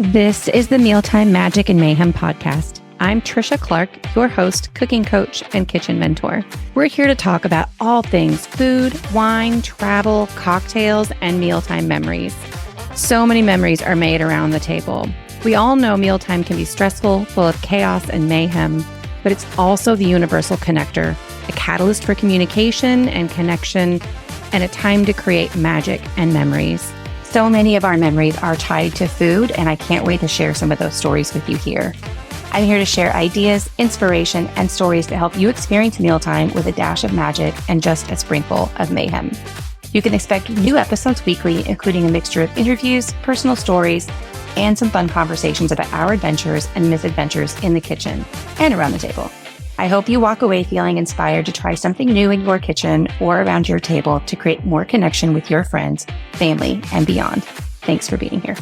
This is the Mealtime Magic and Mayhem podcast. I'm Tricia Clark, your host, cooking coach, and kitchen mentor. We're here to talk about all things food, wine, travel, cocktails, and mealtime memories. So many memories are made around the table. We all know mealtime can be stressful, full of chaos and mayhem, but it's also the universal connector, a catalyst for communication and connection, and a time to create magic and memories. So many of our memories are tied to food, and I can't wait to share some of those stories with you here. I'm here to share ideas, inspiration, and stories to help you experience mealtime with a dash of magic and just a sprinkle of mayhem. You can expect new episodes weekly, including a mixture of interviews, personal stories, and some fun conversations about our adventures and misadventures in the kitchen and around the table. I hope you walk away feeling inspired to try something new in your kitchen or around your table to create more connection with your friends, family, and beyond. Thanks for being here.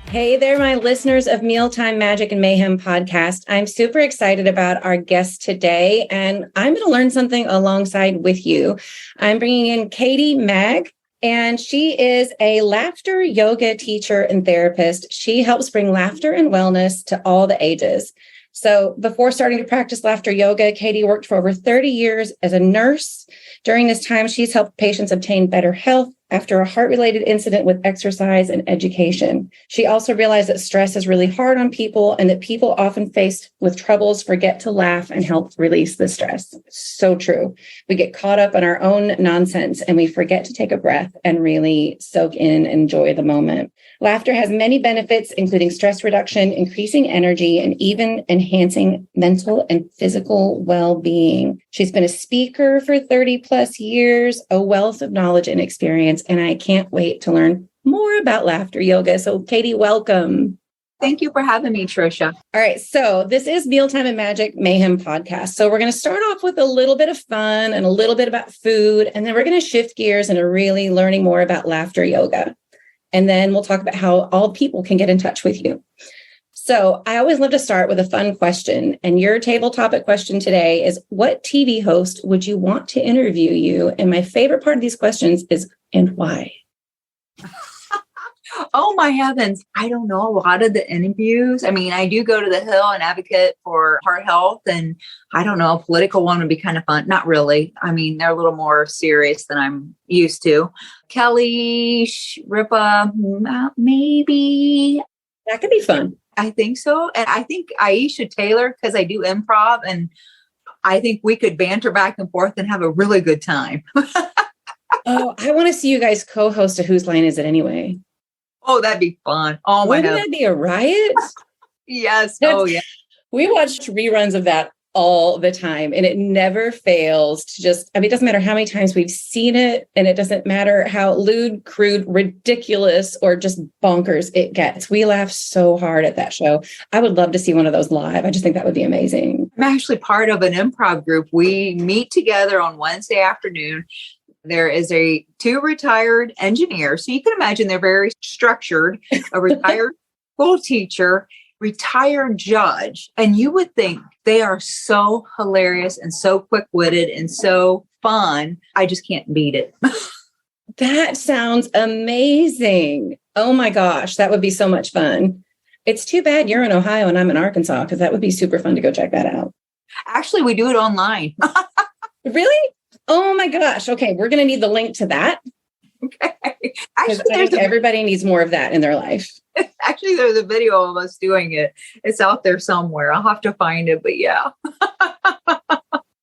Hey there, my listeners of Mealtime Magic and Mayhem podcast. I'm super excited about our guest today, and I'm going to learn something alongside with you. I'm bringing in Katy Maag, and she is a laughter yoga teacher and therapist. She helps bring laughter and wellness to all the ages. So before starting to practice laughter yoga, Katy worked for over 30 years as a nurse. During this time, she's helped patients obtain better health after a heart-related incident with exercise and education. She also realized that stress is really hard on people and that people often faced with troubles forget to laugh and help release the stress. So true. We get caught up in our own nonsense and we forget to take a breath and really soak in and enjoy the moment. Laughter has many benefits, including stress reduction, increasing energy, and even enhancing mental and physical well-being. She's been a speaker for 30 plus years, a wealth of knowledge and experience, and I can't wait to learn more about laughter yoga. So Katy, welcome. Thank you for having me, Tricia. All right. So this is Mealtime and Magic Mayhem podcast. So we're going to start off with a little bit of fun and a little bit about food, and then we're going to shift gears into really learning more about laughter yoga. And then we'll talk about how all people can get in touch with you. So I always love to start with a fun question. And your table topic question today is, what TV host would you want to interview you? And my favorite part of these questions is, and why? Oh, my heavens. I don't know a lot of the interviews. I mean, I do go to the Hill and advocate for heart health. And I don't know, a political one would be kind of fun. Not really. I mean, they're a little more serious than I'm used to. Kelly, Ripa, maybe. That could be fun. I think so. And I think Aisha Taylor, because I do improv, and I think we could banter back and forth and have a really good time. Oh, I want to see you guys co-host a Whose Line Is It Anyway? Oh, that'd be fun. Oh, my God. Wouldn't that be a riot? Yes. Oh, yeah. We watched reruns of that all the time, and it never fails to just, I mean, it doesn't matter how many times we've seen it, and it doesn't matter how lewd, crude, ridiculous, or just bonkers it gets. We laugh so hard at that show. I would love to see one of those live. I just think that would be amazing. I'm actually part of an improv group. We meet together on Wednesday afternoon. There is two retired engineers. So you can imagine they're very structured, a retired school teacher, retired judge. And you would think they are so hilarious and so quick-witted and so fun. I just can't beat it. That sounds amazing. Oh my gosh, that would be so much fun. It's too bad you're in Ohio and I'm in Arkansas, because that would be super fun to go check that out. Actually, we do it online. Really? Oh my gosh. Okay. We're going to need the link to that. Okay. Actually, everybody needs more of that in their life. Actually, there's a video of us doing it. It's out there somewhere. I'll have to find it, but yeah.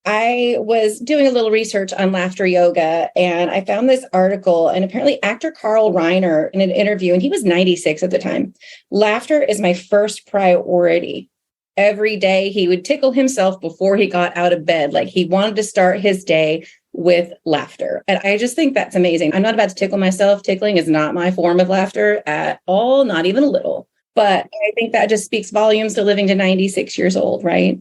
I was doing a little research on laughter yoga, and I found this article, and apparently actor Carl Reiner in an interview, and he was 96 at the time. Laughter is my first priority. Every day he would tickle himself before he got out of bed. Like, he wanted to start his day with laughter. And I just think that's amazing. I'm not about to tickle myself. Tickling is not my form of laughter at all, not even a little. But I think that just speaks volumes to living to 96 years old, right?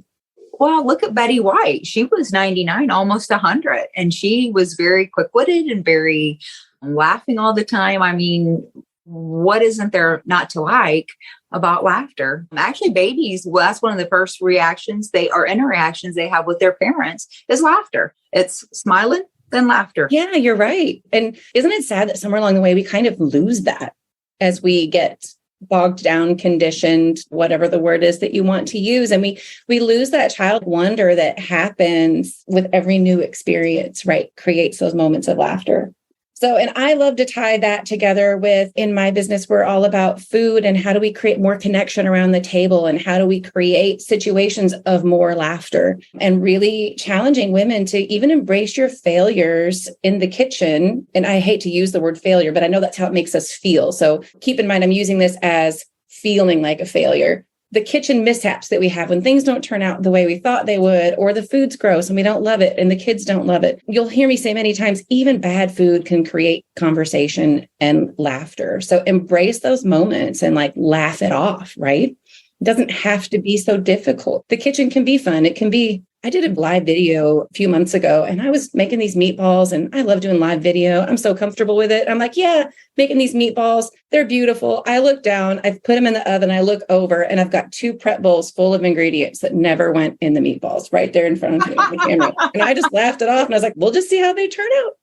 Well, look at Betty White. She was 99, almost 100. And she was very quick-witted and very laughing all the time. I mean, what isn't there not to like about laughter? Actually, babies, well, that's one of the first reactions interactions they have with their parents is laughter. It's smiling, then laughter. Yeah, you're right. And isn't it sad that somewhere along the way we kind of lose that? as we get bogged down, conditioned, whatever the word is that you want to use. And we lose that child wonder that happens with every new experience, right? Creates those moments of laughter. So, and I love to tie that together with, in my business, we're all about food and how do we create more connection around the table and how do we create situations of more laughter, and really challenging women to even embrace your failures in the kitchen. And I hate to use the word failure, but I know that's how it makes us feel. So keep in mind, I'm using this as feeling like a failure. The kitchen mishaps that we have when things don't turn out the way we thought they would, or the food's gross and we don't love it and the kids don't love it. You'll hear me say many times, even bad food can create conversation and laughter. So embrace those moments and like laugh it off, right? It doesn't have to be so difficult. The kitchen can be fun. It can be, I did a live video a few months ago and I was making these meatballs, and I love doing live video. I'm so comfortable with it. I'm like, yeah, making these meatballs. They're beautiful. I look down, I've put them in the oven. I look over and I've got 2 prep bowls full of ingredients that never went in the meatballs right there in front of me on the camera. And I just laughed it off and I was like, we'll just see how they turn out.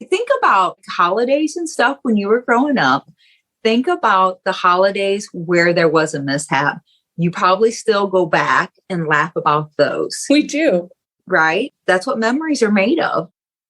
Think about holidays and stuff when you were growing up. Think about the holidays where there was a mishap. You probably still go back and laugh about those. We do. Right? That's what memories are made of.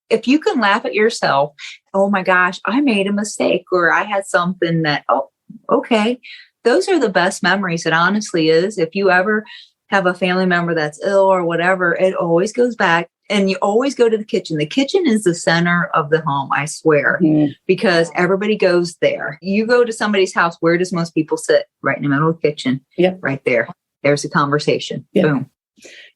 If you can laugh at yourself, oh my gosh, I made a mistake, or I had something that, oh, okay. Those are the best memories. It honestly is. If you ever have a family member that's ill or whatever, it always goes back. And you always go to the kitchen. The kitchen is the center of the home, I swear, because everybody goes there. You go to somebody's house, where does most people sit? Right in the middle of the kitchen. Yep. Right there. There's a conversation. Yep. Boom.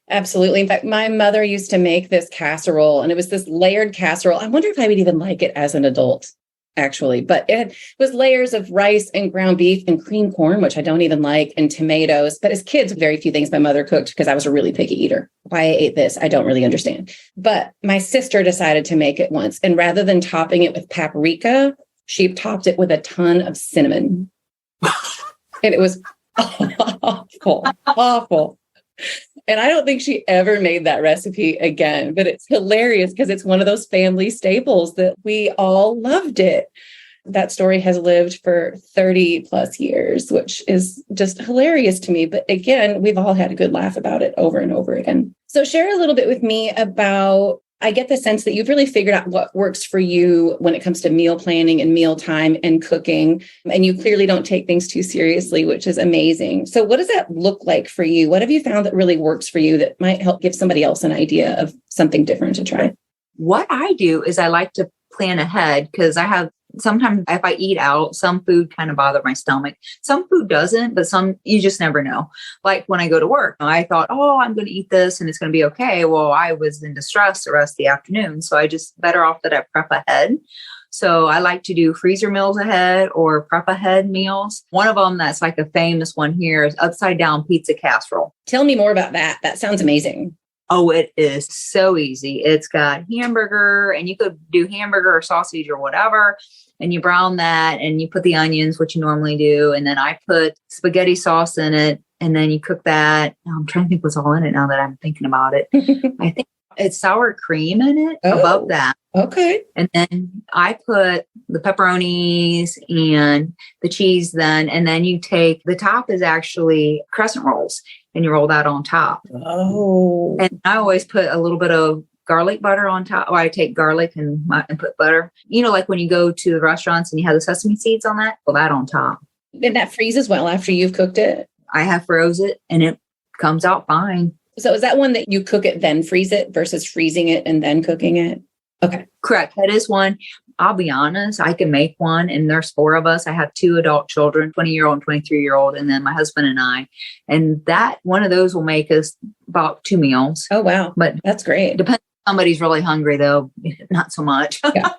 Absolutely. In fact, my mother used to make this casserole, and it was this layered casserole. I wonder if I would even like it as an adult, actually, but it was layers of rice and ground beef and cream corn, which I don't even like, and tomatoes. But as kids, very few things my mother cooked because I was a really picky eater. Why I ate this, I don't really understand. But my sister decided to make it once. And rather than topping it with paprika, she topped it with a ton of cinnamon. And it was awful. And I don't think she ever made that recipe again, but it's hilarious because it's one of those family staples that we all loved it. That story has lived for 30 plus years, which is just hilarious to me. But again, we've all had a good laugh about it over and over again. So share a little bit with me about, I get the sense that you've really figured out what works for you when it comes to meal planning and mealtime and cooking. And you clearly don't take things too seriously, which is amazing. So what does that look like for you? What have you found that really works for you that might help give somebody else an idea of something different to try? What I do is I like to plan ahead, because I have sometimes if I eat out, some food kind of bother my stomach. Some food doesn't, but some you just never know. Like when I go to work, I thought, oh, I'm going to eat this and it's going to be okay. Well, I was in distress the rest of the afternoon. So I just better off that I prep ahead. So I like to do freezer meals ahead or prep ahead meals. One of them that's like a famous one here is upside down pizza casserole. Tell me more about that. That sounds amazing. Oh, it is so easy. It's got hamburger, and you could do hamburger or sausage or whatever. And you brown that and you put the onions, which you normally do. And then I put spaghetti sauce in it. And then you cook that. I'm trying to think what's all in it now that I'm thinking about it. I think it's sour cream in it above that. Okay. And then I put the pepperonis and the cheese then. And then you take, the top is actually crescent rolls, and you roll that on top. Oh. And I always put a little bit of garlic butter on top. Or I take garlic and put butter. You know, like when you go to the restaurants and you have the sesame seeds on that, put that on top. And that freezes well after you've cooked it? I have froze it and it comes out fine. So is that one that you cook it, then freeze it versus freezing it and then cooking it? Okay. Correct. That is one. I'll be honest, I can make one, and there's 4 of us. I have 2 adult children, 20-year-old and 23-year-old, and then my husband and I. And that one of those will make us about 2 meals. Oh, wow. But that's great. Depends if somebody's really hungry, though, not so much. Yeah.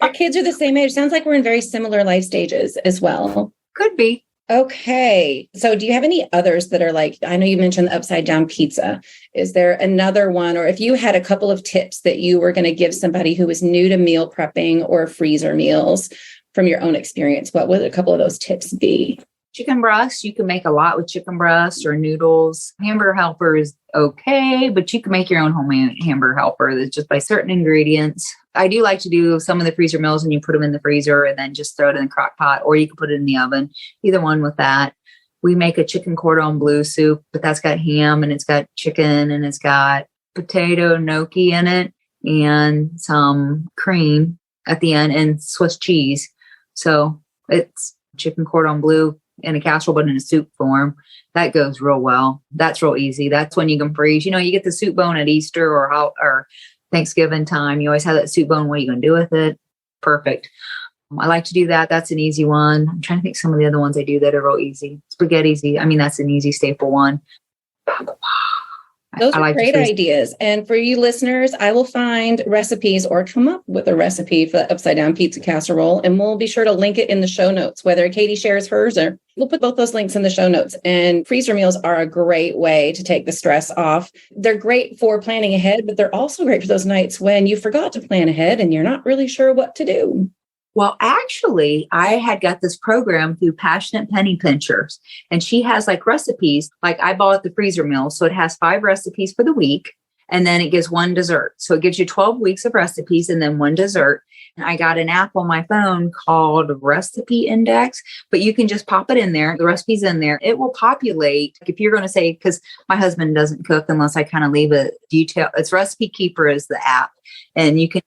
Our kids are the same age. Sounds like we're in very similar life stages as well. Could be. Okay. So do you have any others that are like, I know you mentioned the upside down pizza. Is there another one? Or if you had a couple of tips that you were going to give somebody who was new to meal prepping or freezer meals from your own experience, what would a couple of those tips be? Chicken breast, you can make a lot with chicken breast or noodles. Hamburger helper is okay, but you can make your own homemade hamburger helper that's just by certain ingredients. I do like to do some of the freezer meals and you put them in the freezer and then just throw it in the crock pot, or you can put it in the oven, either one with that. We make a chicken cordon bleu soup, but that's got ham and it's got chicken and it's got potato gnocchi in it and some cream at the end and Swiss cheese. So it's chicken cordon bleu in a casserole, but in a soup form. That goes real well. That's real easy. That's when you can freeze. You know, you get the soup bone at Easter or Thanksgiving time. You always have that soup bone. What are you going to do with it? Perfect. I like to do that. That's an easy one. I'm trying to think some of the other ones I do that are real easy. Spaghetti's easy. I mean, that's an easy staple one. Those are great ideas. And for you listeners, I will find recipes or come up with a recipe for the upside down pizza casserole. And we'll be sure to link it in the show notes, whether Katy shares hers or we'll put both those links in the show notes. And freezer meals are a great way to take the stress off. They're great for planning ahead, but they're also great for those nights when you forgot to plan ahead and you're not really sure what to do. Well, actually, I had got this program through Passionate Penny Pinchers, and she has like recipes. Like I bought the freezer meal, so it has 5 recipes for the week, and then it gives 1 dessert. So it gives you 12 weeks of recipes and then 1 dessert. And I got an app on my phone called Recipe Index, but you can just pop it in there. The recipe's in there. It will populate. If you're going to say, because my husband doesn't cook unless I kind of leave a detail. It's Recipe Keeper is the app, and you can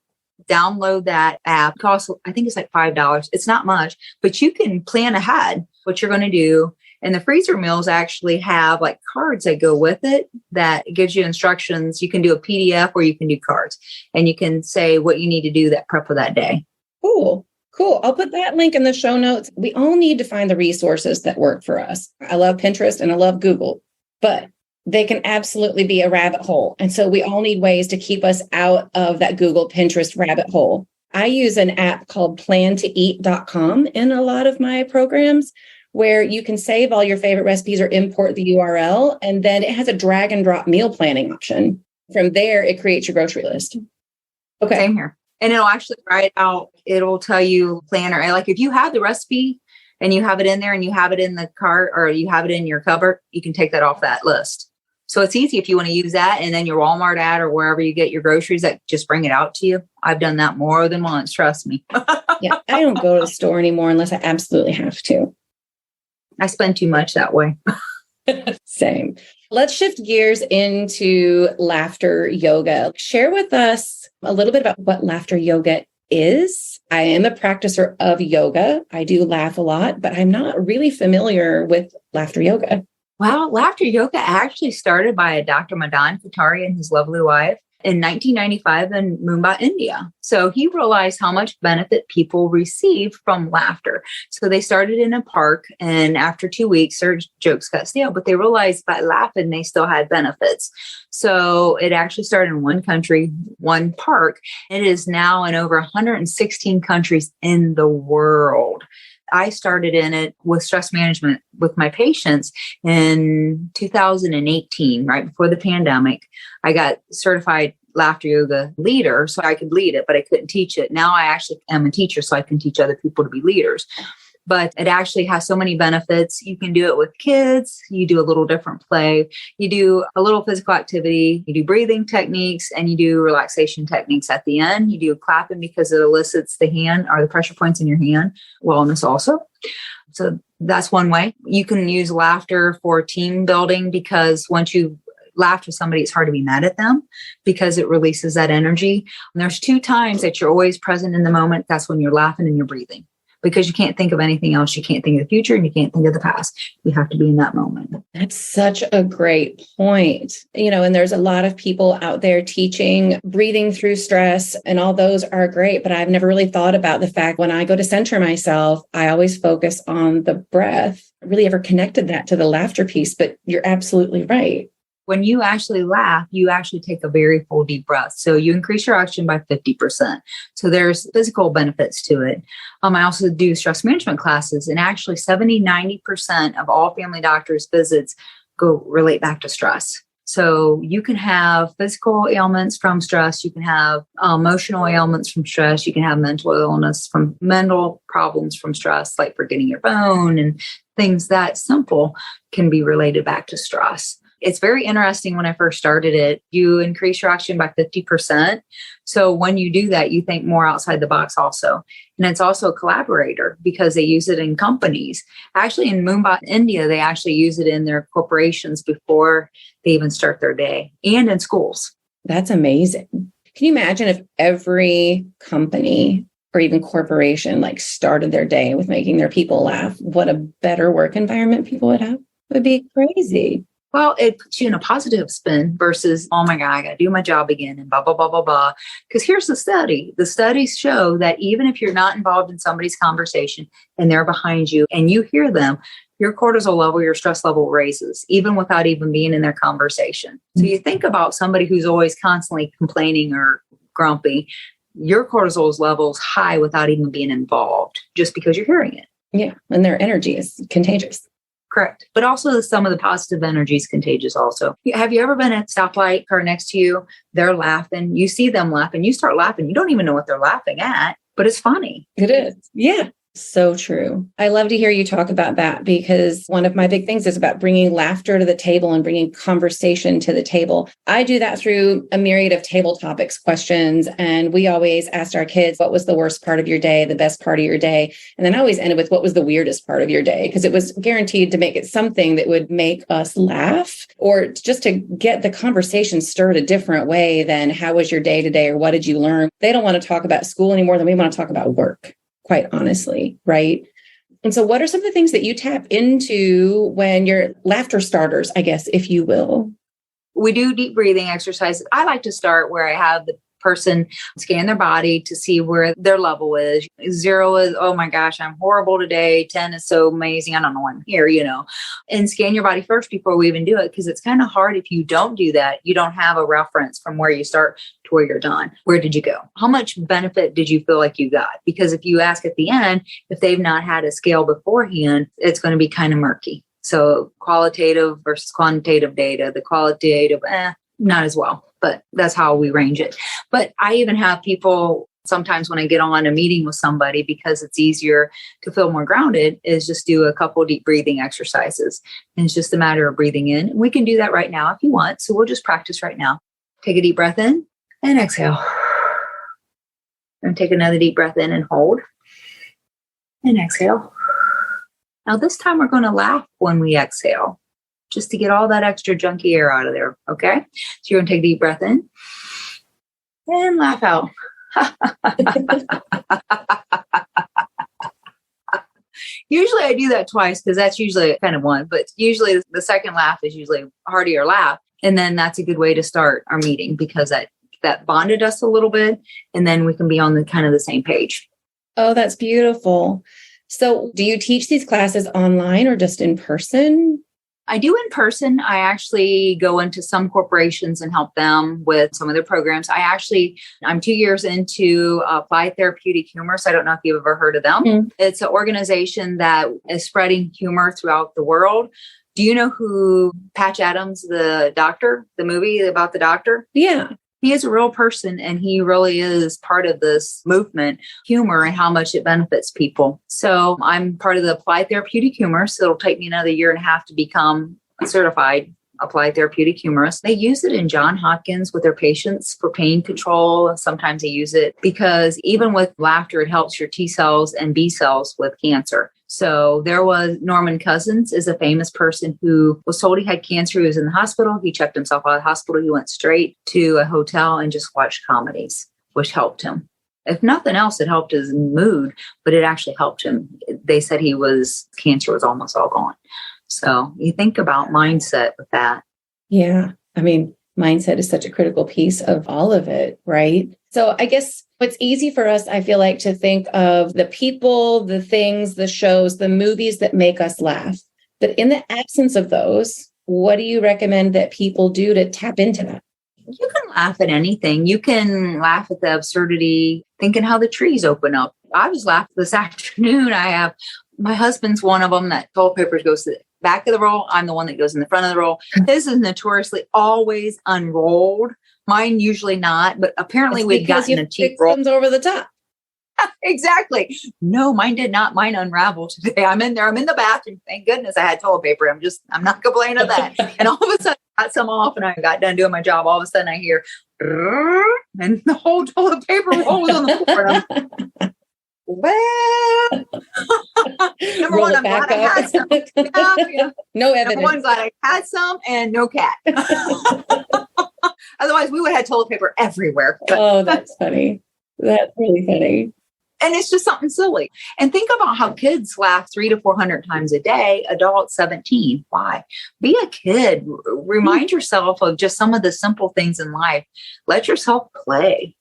download that app. It costs, I think it's like $5. It's not much, but you can plan ahead what you're going to do. And the freezer meals actually have like cards that go with it that gives you instructions. You can do a PDF or you can do cards, and you can say what you need to do that prep for that day. Cool. I'll put that link in the show notes. We all need to find the resources that work for us. I love Pinterest and I love Google, but they can absolutely be a rabbit hole. And so we all need ways to keep us out of that Google, Pinterest rabbit hole. I use an app called plantoeat.com in a lot of my programs where you can save all your favorite recipes or import the URL. And then it has a drag and drop meal planning option. From there, it creates your grocery list. Okay. Same here. And it'll actually write out, it'll tell you planner. Like if you have the recipe and you have it in there and you have it in the cart or you have it in your cupboard, you can take that off that list. So it's easy if you want to use that, and then your Walmart ad or wherever you get your groceries that just bring it out to you. I've done that more than once. Trust me. Yeah. I don't go to the store anymore unless I absolutely have to. I spend too much that way. Same. Let's shift gears into laughter yoga. Share with us a little bit about what laughter yoga is. I am a practicer of yoga. I do laugh a lot, but I'm not really familiar with laughter yoga. Well, laughter yoga actually started by Dr. Madan Kataria and his lovely wife in 1995 in Mumbai, India. So he realized how much benefit people receive from laughter. So they started in a park, and after 2 weeks, their jokes got stale, but they realized by laughing, they still had benefits. So it actually started in one country, one park. It is now in over 116 countries in the world. I started in it with stress management with my patients in 2018, right before the pandemic. I got certified laughter yoga leader, so I could lead it, but I couldn't teach it. Now I actually am a teacher, so I can teach other people to be leaders. But it actually has so many benefits. You can do it with kids. You do a little different play. You do a little physical activity. You do breathing techniques, and you do relaxation techniques at the end. You do clapping because it elicits the hand or the pressure points in your hand. Wellness also. So that's one way. You can use laughter for team building because once you laugh with somebody, it's hard to be mad at them because it releases that energy. And there's 2 times that you're always present in the moment. That's when you're laughing and you're breathing. Because you can't think of anything else. You can't think of the future and you can't think of the past. You have to be in that moment. That's such a great point. And there's a lot of people out there teaching breathing through stress, and all those are great. But I've never really thought about the fact when I go to center myself, I always focus on the breath. I really ever connected that to the laughter piece, but you're absolutely right. When you actually laugh, you actually take a very full deep breath. So you increase your oxygen by 50%. So there's physical benefits to it. I also do stress management classes, and actually 70-90% of all family doctors visits relate back to stress. So you can have physical ailments from stress. You can have emotional ailments from stress. You can have mental illness from mental problems from stress, like forgetting your phone and things that simple can be related back to stress. It's very interesting. When I first started it, you increase your oxygen by 50%. So when you do that, you think more outside the box also. And it's also a collaborator because they use it in companies. Actually, in Mumbai, India, they actually use it in their corporations before they even start their day, and in schools. That's amazing. Can you imagine if every company or even corporation like started their day with making their people laugh? What a better work environment people would have. It would be crazy. Well, it puts you in a positive spin versus, oh my God, I got to do my job again and blah, blah, blah, blah, blah. Because here's the study. The studies show that even if you're not involved in somebody's conversation and they're behind you and you hear them, your cortisol level, your stress level raises, even without even being in their conversation. So you think about somebody who's always constantly complaining or grumpy, your cortisol level's high without even being involved, just because you're hearing it. Yeah. And their energy is contagious. Correct. But also some of the positive energy is contagious also. Have you ever been at a stoplight, car next to you? They're laughing. You see them laughing. You start laughing. You don't even know what they're laughing at, but it's funny. It is. Yeah. So true. I love to hear you talk about that because one of my big things is about bringing laughter to the table and bringing conversation to the table. I do that through a myriad of table topics questions. And we always asked our kids, what was the worst part of your day, the best part of your day? And then I always ended with, what was the weirdest part of your day? Because it was guaranteed to make it something that would make us laugh or just to get the conversation stirred a different way than how was your day today or what did you learn? They don't want to talk about school anymore than we want to talk about work. Quite honestly, right? And so what are some of the things that you tap into when you're laughter starters, I guess, if you will? We do deep breathing exercises. I like to start where I have the person scan their body to see where their level is. 0 is, oh my gosh, I'm horrible today. 10 is so amazing. I don't know why I'm here, and scan your body first before we even do it. Because it's kind of hard if you don't do that. You don't have a reference from where you start to where you're done. Where did you go? How much benefit did you feel like you got? Because if you ask at the end, if they've not had a scale beforehand, it's going to be kind of murky. So qualitative versus quantitative data, the qualitative, not as well. But that's how we range it. But I even have people sometimes when I get on a meeting with somebody, because it's easier to feel more grounded, is just do a couple deep breathing exercises. And it's just a matter of breathing in. We can do that right now if you want. So we'll just practice right now. Take a deep breath in and exhale. And take another deep breath in and hold. And exhale. Now this time we're going to laugh when we exhale, just to get all that extra junky air out of there. Okay. So you're going to take a deep breath in and laugh out. Usually I do that twice because that's usually kind of one, but usually the second laugh is usually a heartier laugh. And then that's a good way to start our meeting because that bonded us a little bit. And then we can be on the kind of the same page. Oh, that's beautiful. So do you teach these classes online or just in person? I do in person. I actually go into some corporations and help them with some of their programs. I'm 2 years into Applied Therapeutic Humor. So I don't know if you've ever heard of them. Mm-hmm. It's an organization that is spreading humor throughout the world. Do you know who Patch Adams, the doctor, the movie about the doctor? Yeah. He is a real person and he really is part of this movement, humor, and how much it benefits people. So I'm part of the Applied Therapeutic Humor. So it'll take me another 1.5 years to become a certified Applied Therapeutic Humorist. They use it in Johns Hopkins with their patients for pain control. Sometimes they use it because even with laughter, it helps your T cells and B cells with cancer. So there was Norman Cousins is a famous person who was told he had cancer. He was in the hospital. He checked himself out of the hospital. He went straight to a hotel and just watched comedies, which helped him. If nothing else, it helped his mood, but it actually helped him. They said cancer was almost all gone. So you think about mindset with that. Yeah. I mean, mindset is such a critical piece of all of it, right? So I guess it's easy for us, I feel like, to think of the people, the things, the shows, the movies that make us laugh. But in the absence of those, what do you recommend that people do to tap into that? You can laugh at anything. You can laugh at the absurdity, thinking how the trees open up. I was laughing this afternoon. My husband's one of them that toilet paper goes to back of the roll. I'm the one that goes in the front of the roll. His is notoriously always unrolled. Mine usually not, but apparently we'd gotten a cheap roll. Over the top. Exactly. No, mine did not. Mine unraveled today. I'm in there. I'm in the bathroom. Thank goodness I had toilet paper. I'm not complaining of that. And all of a sudden I got some off and I got done doing my job. All of a sudden I hear, and the whole toilet paper rolls on the floor. And I'm, well, number one, I'm glad I had some. Yeah. No evidence. Number one, glad I had some and no cat. Otherwise, we would have had toilet paper everywhere. Oh, that's funny. That's really funny. And it's just something silly. And think about how kids laugh 300 to 400 times a day, adults 17. Why? Be a kid. Remind yourself of just some of the simple things in life. Let yourself play.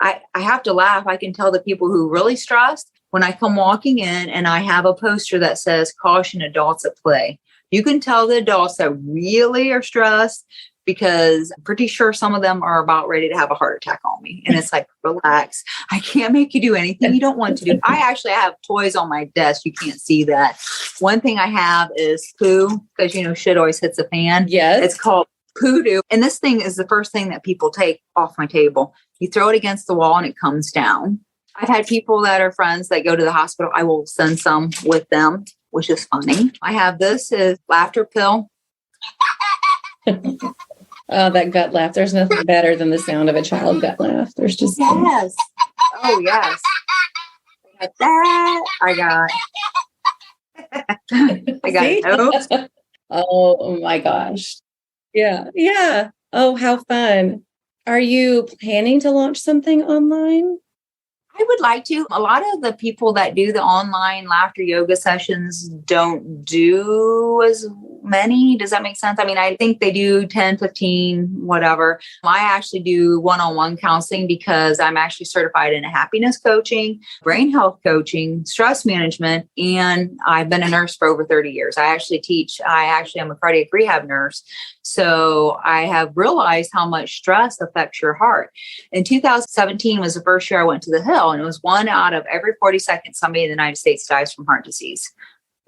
I have to laugh. I can tell the people who really stressed when I come walking in and I have a poster that says, caution adults at play. You can tell the adults that really are stressed because I'm pretty sure some of them are about ready to have a heart attack on me. And it's like, relax. I can't make you do anything you don't want to do. I actually have toys on my desk. You can't see that. One thing I have is poo, because, shit always hits the fan. Yes. It's called Poodoo. And this thing is the first thing that people take off my table. You throw it against the wall and it comes down. I've had people that are friends that go to the hospital. I will send some with them, which is funny. I have this is laughter pill. Oh, that gut laugh. There's nothing better than the sound of a child gut laugh. There's just... Yes. Oh, yes. I got that. I got notes. Oh my gosh. Yeah. Yeah. Oh, how fun. Are you planning to launch something online? I would like to. A lot of the people that do the online laughter yoga sessions don't do as many. Does that make sense? I mean, I think they do 10, 15, whatever. I actually do one-on-one counseling because I'm actually certified in happiness coaching, brain health coaching, stress management, and I've been a nurse for over 30 years. I am a cardiac rehab nurse. So I have realized how much stress affects your heart. In 2017 was the first year I went to the Hill, and it was 1 out of every 40 seconds somebody in the United States dies from heart disease.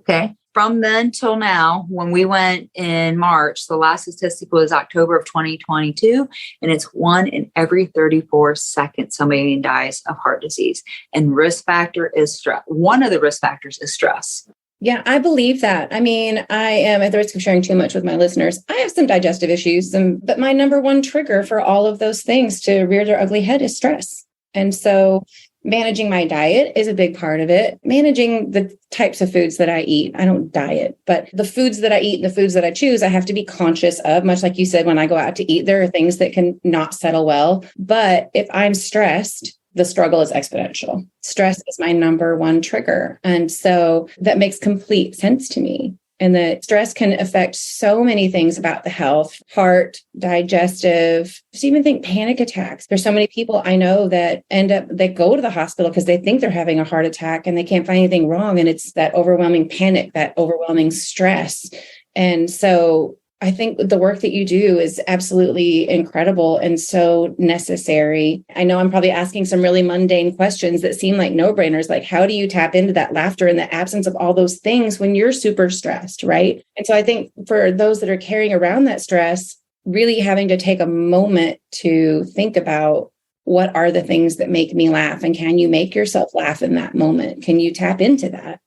Okay. From then till now, when we went in March, the last statistic was October of 2022, and it's 1 in every 34 seconds somebody dies of heart disease. And risk factor is stress. One of the risk factors is stress. Yeah, I believe that. I mean, I am at the risk of sharing too much with my listeners. I have some digestive issues, but my number one trigger for all of those things to rear their ugly head is stress. And so managing my diet is a big part of it. Managing the types of foods that I eat. I don't diet, but the foods that I eat and the foods that I choose, I have to be conscious of. Much like you said, when I go out to eat, there are things that can not settle well. But if I'm stressed, the struggle is exponential. Stress is my number one trigger. And so that makes complete sense to me. And that stress can affect so many things about the health, heart, digestive, just even think panic attacks. There's so many people I know that they go to the hospital because they think they're having a heart attack and they can't find anything wrong. And it's that overwhelming panic, that overwhelming stress. And so I think the work that you do is absolutely incredible and so necessary. I know I'm probably asking some really mundane questions that seem like no-brainers, like how do you tap into that laughter in the absence of all those things when you're super stressed, right? And so I think for those that are carrying around that stress, really having to take a moment to think about what are the things that make me laugh, and can you make yourself laugh in that moment? Can you tap into that?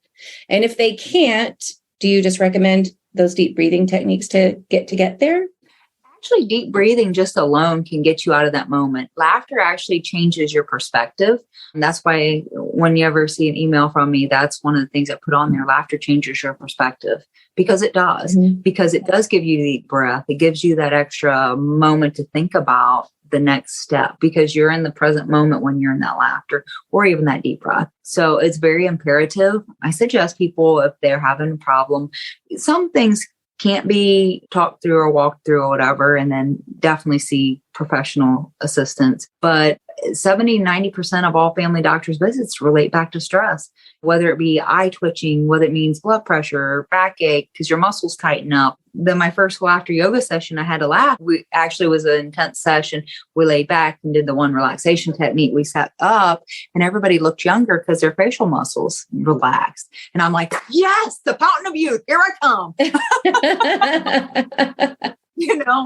And if they can't, do you just recommend those deep breathing techniques to get there? Actually, deep breathing just alone can get you out of that moment. Laughter actually changes your perspective. And that's why when you ever see an email from me, that's one of the things I put on there. Laughter changes your perspective, because it does, because it does give you the deep breath. It gives you that extra moment to think about the next step, because you're in the present moment when you're in that laughter or even that deep breath. So it's very imperative. I suggest people, if they're having a problem, some things can't be talked through or walked through or whatever, and then definitely see professional assistance. But 70-90% of all family doctors visits relate back to stress, whether it be eye twitching, whether it means blood pressure, backache, because your muscles tighten up. my first laughter yoga session, I had to laugh. We actually was an intense session. We laid back and did the one relaxation technique. We sat up and everybody looked younger because their facial muscles relaxed. And I'm like, yes, the fountain of youth. Here I come.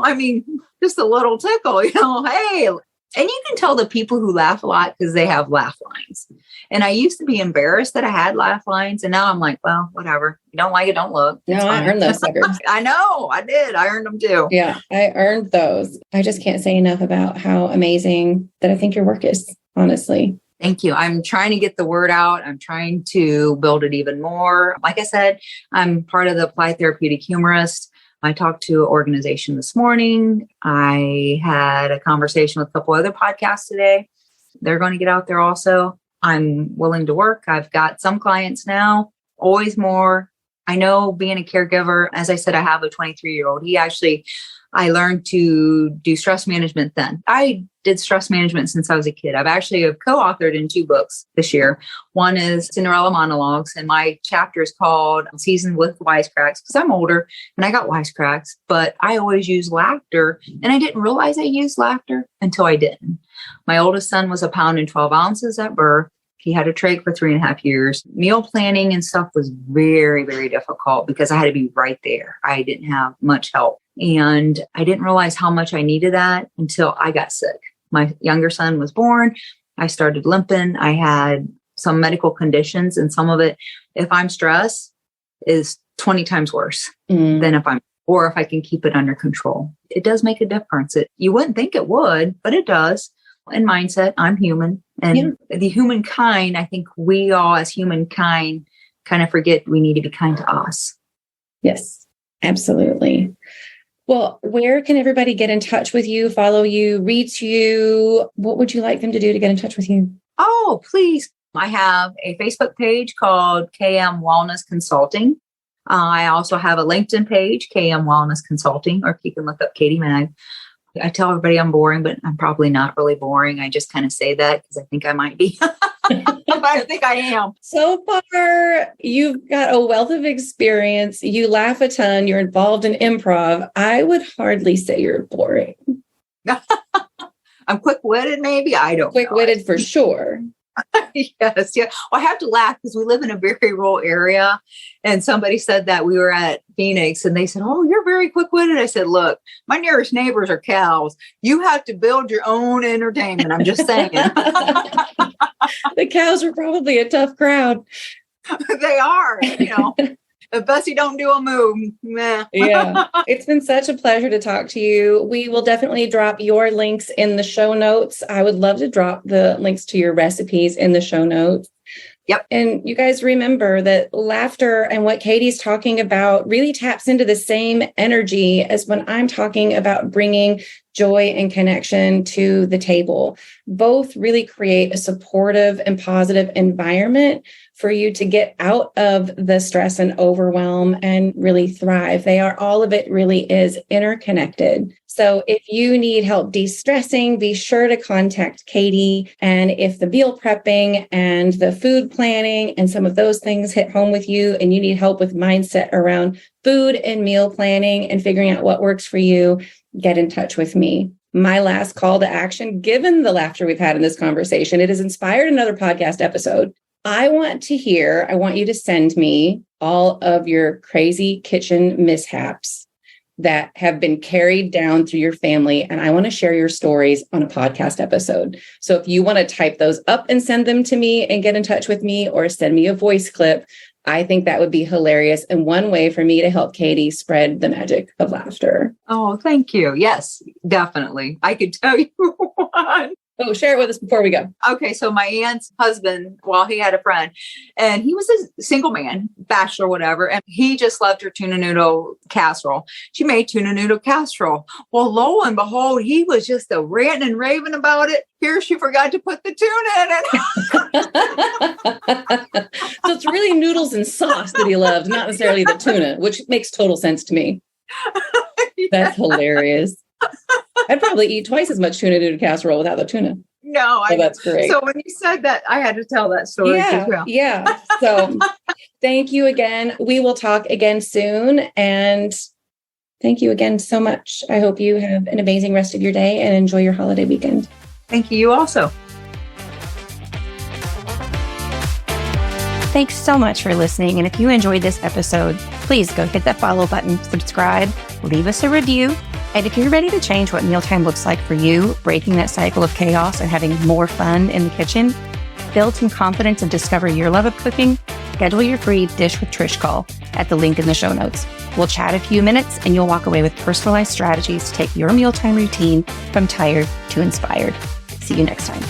I mean, just a little tickle, hey. And you can tell the people who laugh a lot because they have laugh lines. And I used to be embarrassed that I had laugh lines. And now I'm like, well, whatever. You don't like it, don't look. No, I earned those suckers. I know. I did. I earned them too. Yeah, I earned those. I just can't say enough about how amazing that I think your work is, honestly. Thank you. I'm trying to get the word out. I'm trying to build it even more. Like I said, I'm part of the Applied Therapeutic Humorist. I talked to an organization this morning. I had a conversation with a couple other podcasts today. They're going to get out there also. I'm willing to work. I've got some clients now, always more. I know being a caregiver, as I said, I have a 23-year-old. I learned to do stress management then. I did stress management since I was a kid. I've actually co-authored in 2 books this year. One is Cinderella Monologues, and my chapter is called Seasoned with Wisecracks, because I'm older and I got wisecracks, but I always use laughter. And I didn't realize I used laughter until I didn't. My oldest son was 1 pound and 12 ounces at birth. He had a trach for 3.5 years. Meal planning and stuff was very, very difficult because I had to be right there. I didn't have much help. And I didn't realize how much I needed that until I got sick. My younger son was born. I started limping. I had some medical conditions, and some of it, if I'm stressed, is 20 times worse than if I can keep it under control. It does make a difference. You wouldn't think it would, but it does. And mindset, I'm human. And the humankind, I think we all as humankind kind of forget we need to be kind to us. Yes, absolutely. Well, where can everybody get in touch with you, follow you, reach you? What would you like them to do to get in touch with you? Oh, please. I have a Facebook page called KM Wellness Consulting. I also have a LinkedIn page, KM Wellness Consulting, or you can look up Katy Maag. I tell everybody I'm boring, but I'm probably not really boring. I just kind of say that because I think I might be. I think I am. So far, you've got a wealth of experience. You laugh a ton. You're involved in improv. I would hardly say you're boring. I'm quick-witted, maybe. I don't know. Quick-witted for sure. Yes. Yeah. Well, I have to laugh because we live in a very rural area. And somebody said that we were at Phoenix and they said, oh, you're very quick-witted. I said, look, my nearest neighbors are cows. You have to build your own entertainment. I'm just saying. The cows are probably a tough crowd. They are, If Bessie don't do a move, meh. Yeah. It's been such a pleasure to talk to you. We will definitely drop your links in the show notes. I would love to drop the links to your recipes in the show notes. Yep. And you guys remember that laughter and what Katy's talking about really taps into the same energy as when I'm talking about bringing joy and connection to the table. Both really create a supportive and positive environment for you to get out of the stress and overwhelm and really thrive. All of it really is interconnected. So if you need help de-stressing, be sure to contact Katy. And if the meal prepping and the food planning and some of those things hit home with you and you need help with mindset around food and meal planning and figuring out what works for you, get in touch with me. My last call to action, given the laughter we've had in this conversation, it has inspired another podcast episode. I want you to send me all of your crazy kitchen mishaps that have been carried down through your family. And I want to share your stories on a podcast episode. So if you want to type those up and send them to me and get in touch with me, or send me a voice clip, I think that would be hilarious. And one way for me to help Katy spread the magic of laughter. Oh, thank you. Yes, definitely. I could tell you one. Oh, share it with us before we go. Okay. So my aunt's husband, he had a friend and he was a single man, bachelor, whatever. And he just loved her tuna noodle casserole. She made tuna noodle casserole. Well, lo and behold, he was just ranting and raving about it. Here, she forgot to put the tuna in it. So it's really noodles and sauce that he loves, not necessarily the tuna, which makes total sense to me. That's hilarious. I'd probably eat twice as much tuna noodle casserole without the tuna. No, that's great. So when you said that, I had to tell that story as well. Yeah. So thank you again. We will talk again soon. And Thank you again so much. I hope you have an amazing rest of your day and enjoy your holiday weekend. Thank you. You also. Thanks so much for listening. And if you enjoyed this episode, please go hit that follow button, subscribe, leave us a review. And if you're ready to change what mealtime looks like for you, breaking that cycle of chaos and having more fun in the kitchen, build some confidence and discover your love of cooking, schedule your free Dish with Trish call at the link in the show notes. We'll chat a few minutes and you'll walk away with personalized strategies to take your mealtime routine from tired to inspired. See you next time.